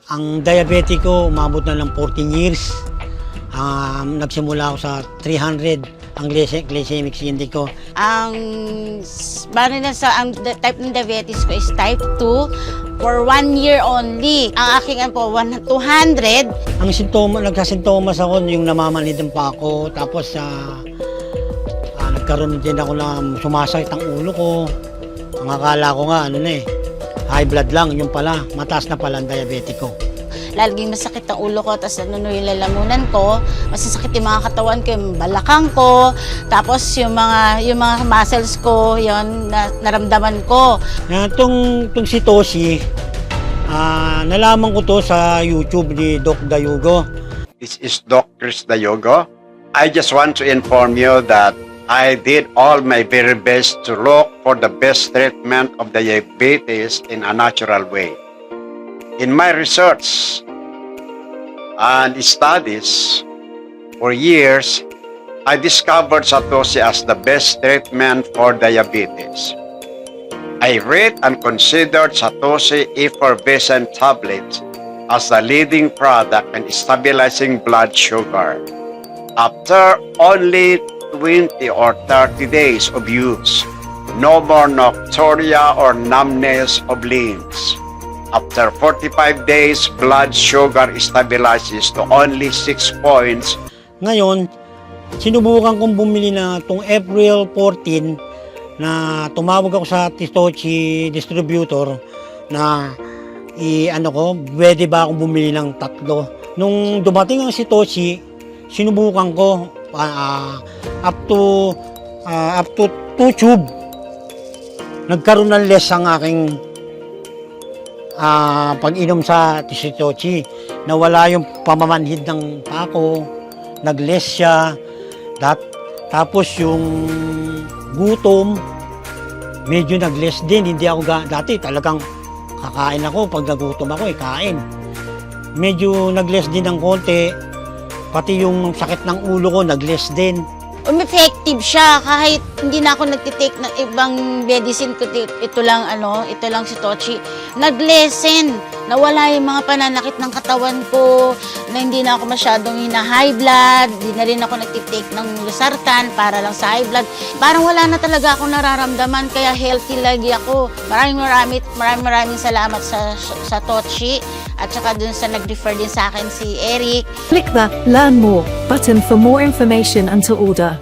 Ang diabetic ko, umabot na ng 14 years. Nagsimula ako sa 300 ang glycemic index ko. Ang type ng diabetes ko is type 2 for 1 year only. Ang aking 200. Ang nagkasintomas ako yung namamanid pa ako. Tapos nagkaroon din ako na sumasakit ang ulo ko. Ang akala ko nga high blood lang, yung pala, mataas na pala ang diabetic ko. Laging masakit ang ulo ko, tapos yung lalamunan ko, masasakit yung mga katawan ko, yung balakang ko, tapos yung mga muscles ko, yon naramdaman ko. Itong si Toshi, nalaman ko to sa YouTube ni Doc Dayogo. This is Doc Chris Dayogo. I just want to inform you that I did all my very best to look for the best treatment of diabetes in a natural way. In my research and studies for years, I discovered Satoshi as the best treatment for diabetes. I read and considered Satoshi effervescent tablets as the leading product in stabilizing blood sugar. After only 20 or 30 days of use, no more nocturia or numbness of limbs. After 45 days, blood sugar stabilizes to only 6 points. Ngayon, sinubukan kong bumili na itong April 14 na tumawag ako sa Toshi distributor na pwede ba akong bumili ng 3. Nung dumating ang si Toshi, sinubukan ko up to 2 tube. Nagkaroon ng less ang aking pag-inom sa Toshi. Nawala yung pamamanhid ng pako, nag-less siya. Tapos yung gutom, medyo nag-less din. Hindi ako dati talagang kakain ako. Pag nagutom ako, kain. Medyo nag-less din ng konti. Pati yung sakit ng ulo ko, nag-less din. Effective siya kahit hindi na ako nagtitake ng ibang medicine ko. Ito lang si Toshi. Nag-lessen. Nawala yung mga pananakit ng katawan ko, na hindi na ako masyadong high blood, hindi na rin ako nagtitake ng losartan para lang sa high blood. Parang wala na talaga akong nararamdaman, kaya healthy lagi ako. Maraming salamat sa Toshi at saka dun sa nag-refer din sa akin si Eric. Click the Learn More button for more information and to order.